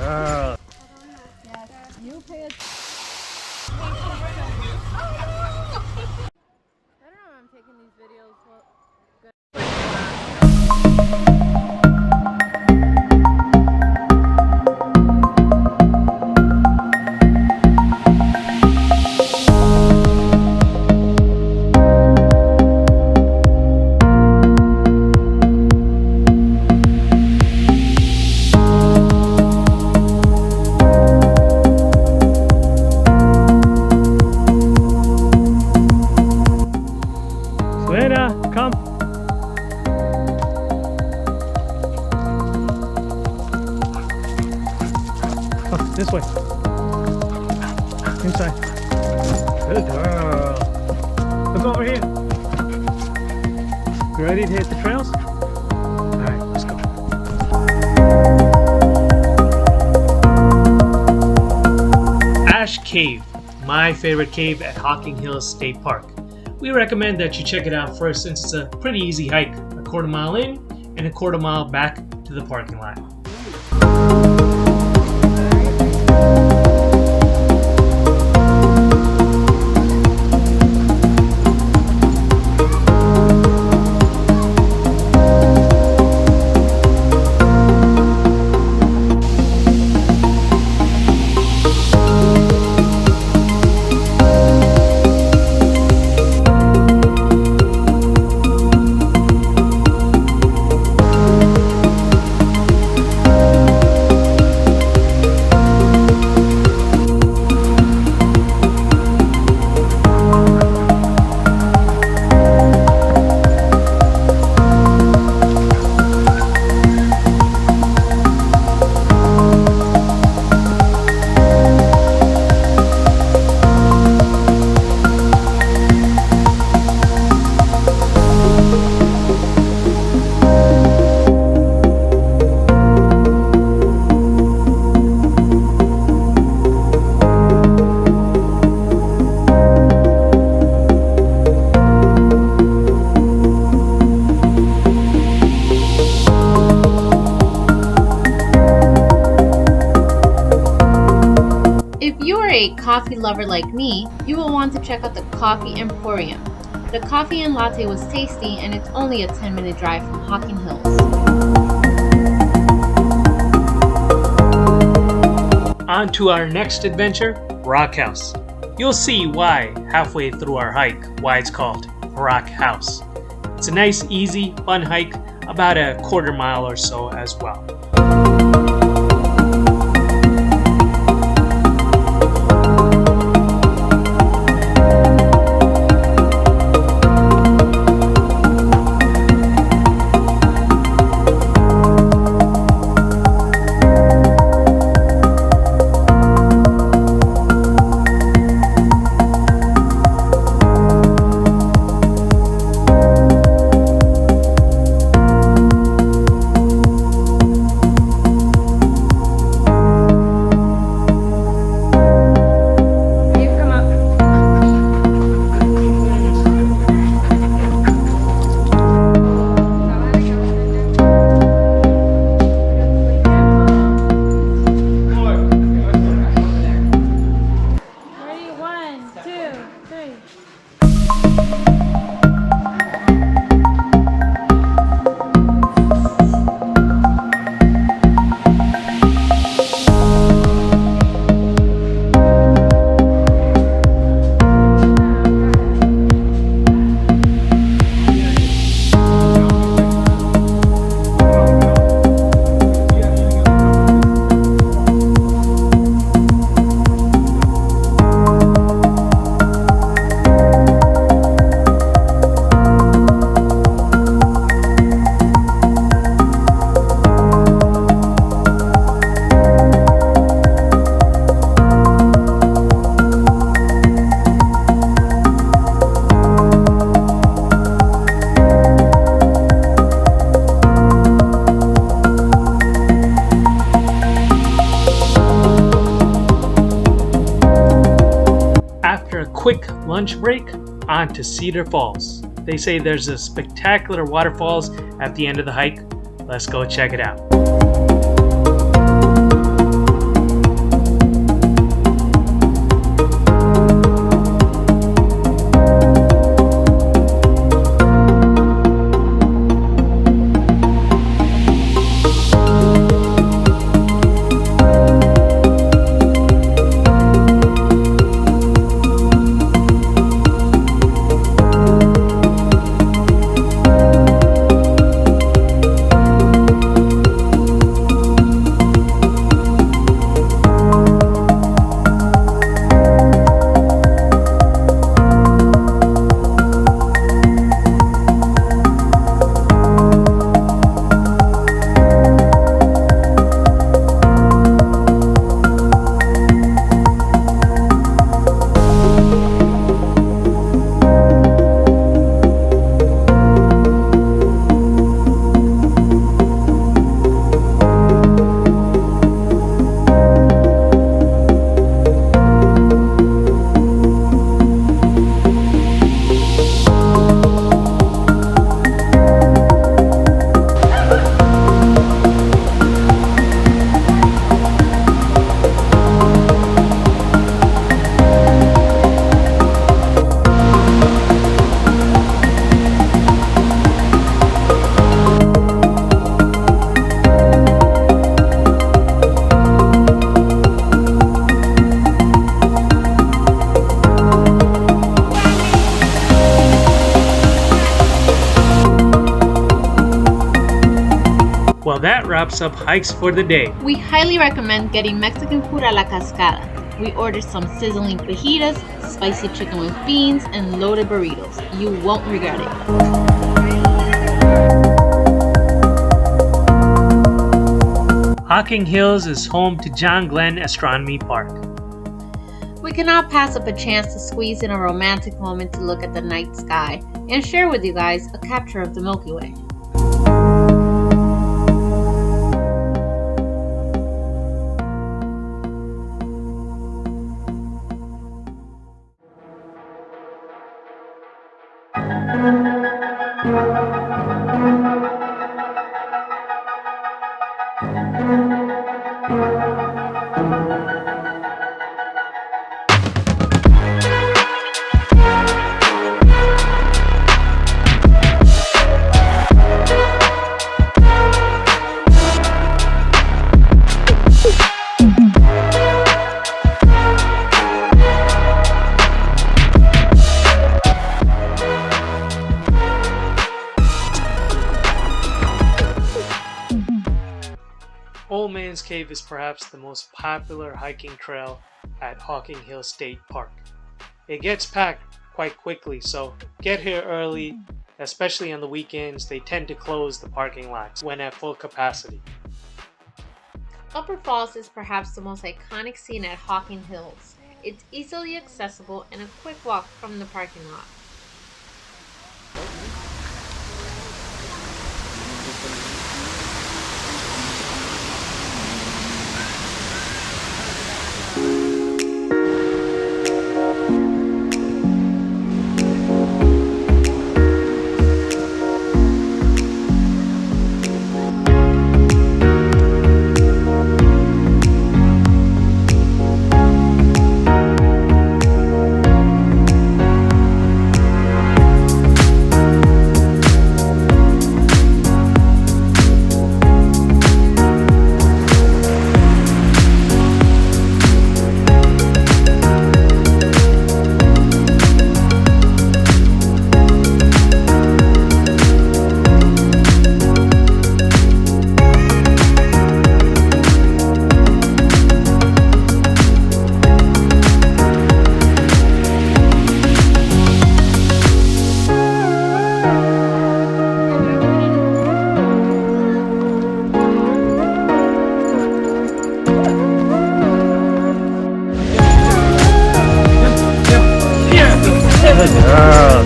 girl. Yes, you pay attention. I don't know why I'm taking these videos. Well, come. Oh, this way. Inside. Good girl. Look over here. You ready to hit the trails? Alright, let's go. Ash Cave, my favorite cave at Hocking Hills State Park. We recommend that you check it out first since it's a pretty easy hike, a quarter mile in and a quarter mile back to the parking lot. a coffee lover like me, you will want to check out the Coffee Emporium. The coffee and latte was tasty, and it's only a 10-minute drive from Hocking Hills. On to our next adventure, Rock House. You'll see why halfway through our hike why it's called Rock House. It's a nice, easy, fun hike, about a quarter mile or so as well. Quick lunch break, on to Cedar Falls. They say there's a spectacular waterfalls at the end of the hike. Let's go check it out. Well, that wraps up hikes for the day. We highly recommend getting Mexican food a la cascada. We ordered some sizzling fajitas, spicy chicken with beans, and loaded burritos. You won't regret it. Hocking Hills is home to John Glenn Astronomy Park. We cannot pass up a chance to squeeze in a romantic moment to look at the night sky and share with you guys a capture of the Milky Way. Old Man's Cave is perhaps the most popular hiking trail at Hocking Hills State Park. It gets packed quite quickly, so get here early, especially on the weekends. They tend to close the parking lots when at full capacity. Upper Falls is perhaps the most iconic scene at Hocking Hills. It's easily accessible and a quick walk from the parking lot.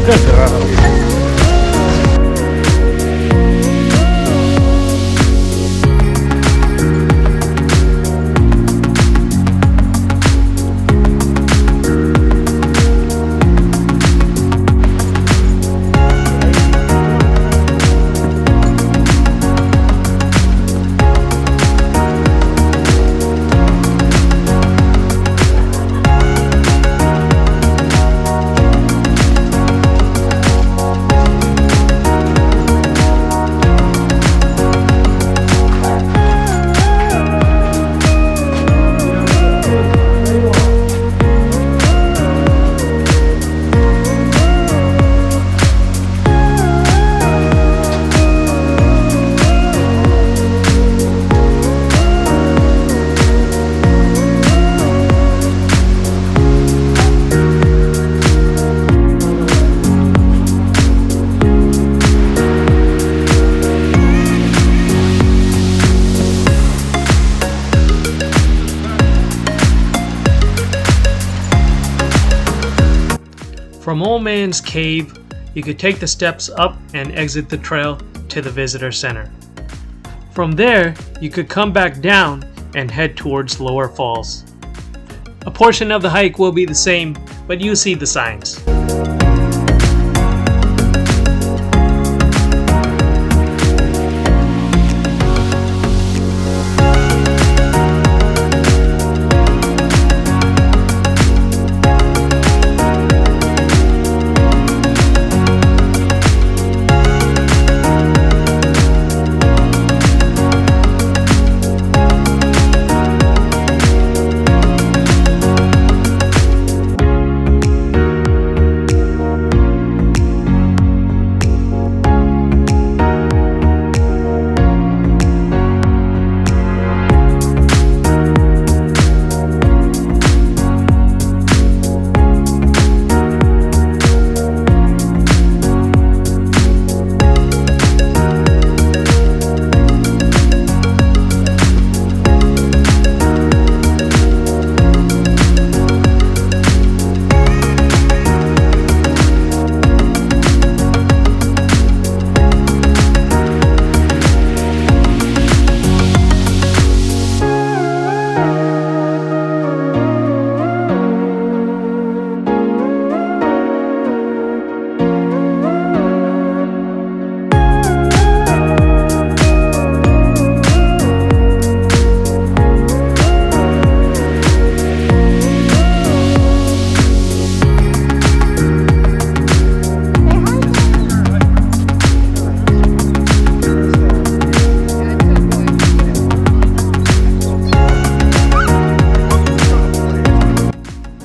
Good girl. From Old Man's Cave, you could take the steps up and exit the trail to the visitor center. From there, you could come back down and head towards Lower Falls. A portion of the hike will be the same, but you see the signs.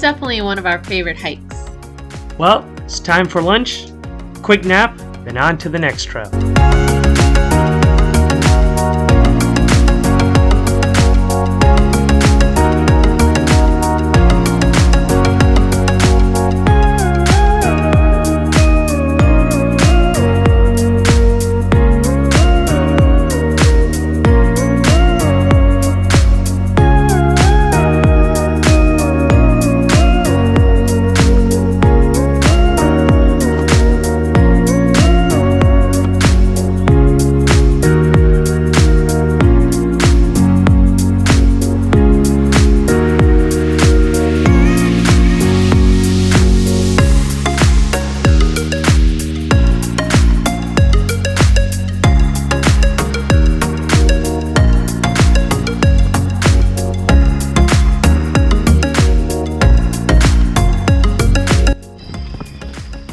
definitely one of our favorite hikes. Well, it's time for lunch, quick nap, then on to the next trail.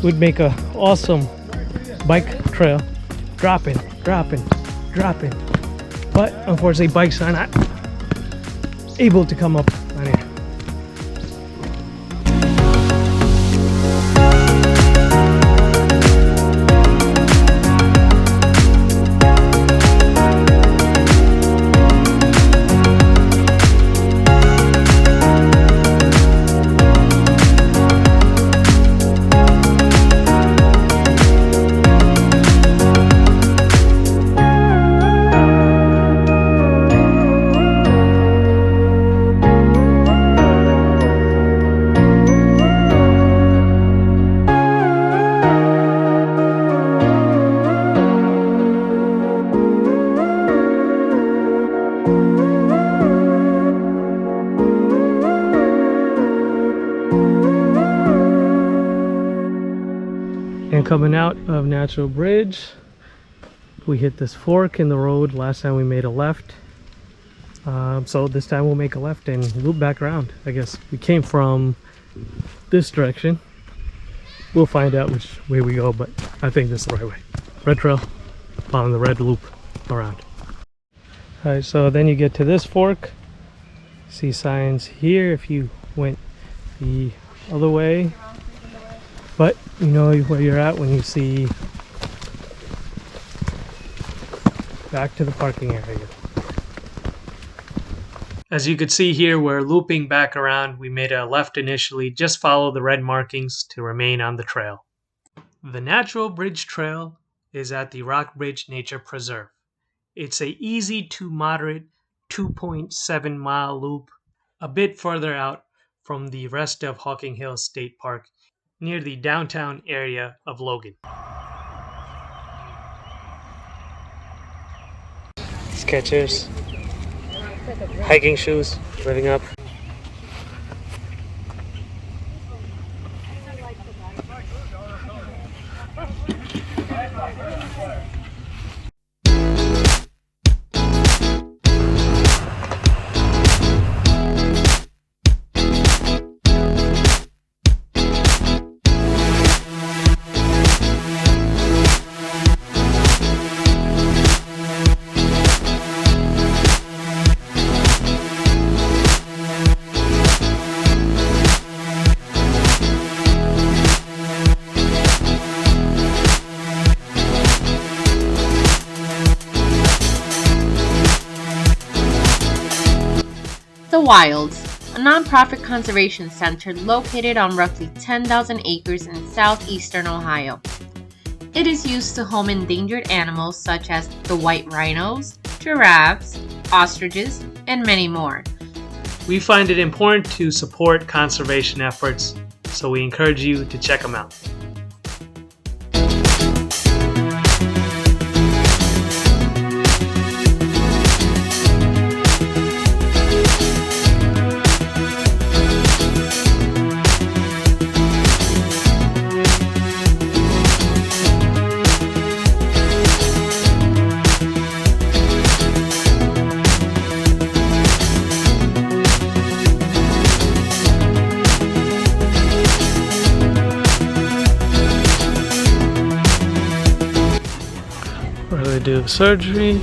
Would make a awesome bike trail. Dropping. But unfortunately bikes are not able to come up on here. And coming out of Natural Bridge, we hit this fork in the road. Last time we made a left, so this time we'll make a left and loop back around. I guess we came from this direction. We'll find out which way we go, but I think this is the right way. Red trail, following the red loop around. Alright, so then you get to this fork. See signs here if you went the other way, but you know where you're at when you see back to the parking area. As you can see here, we're looping back around. We made a left initially. Just follow the red markings to remain on the trail. The Natural Bridge Trail is at the Rock Bridge Nature Preserve. It's a easy to moderate 2.7 mile loop, a bit further out from the rest of Hocking Hills State Park, near the downtown area of Logan. Skechers, hiking shoes, living up. The Wilds, a non-profit conservation center located on roughly 10,000 acres in southeastern Ohio. It is used to home endangered animals such as the white rhinos, giraffes, ostriches, and many more. We find it important to support conservation efforts, so we encourage you to check them out. Do surgery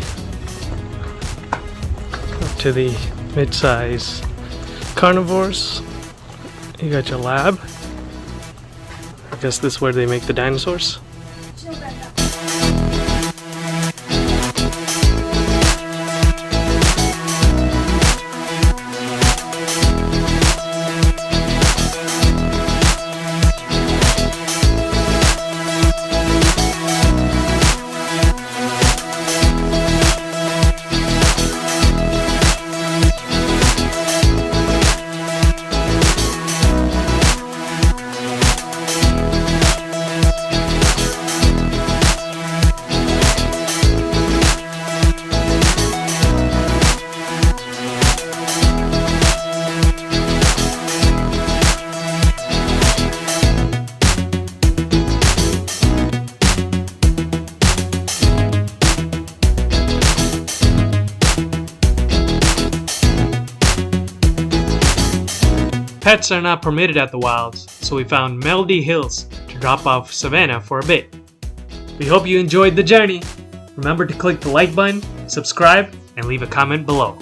up to the mid-size carnivores You got your lab. I guess this is where they make the dinosaurs. Pets are not permitted at the wilds, so we found Melody Hills to drop off Savannah for a bit. We hope you enjoyed the journey. Remember to click the like button, subscribe, and leave a comment below.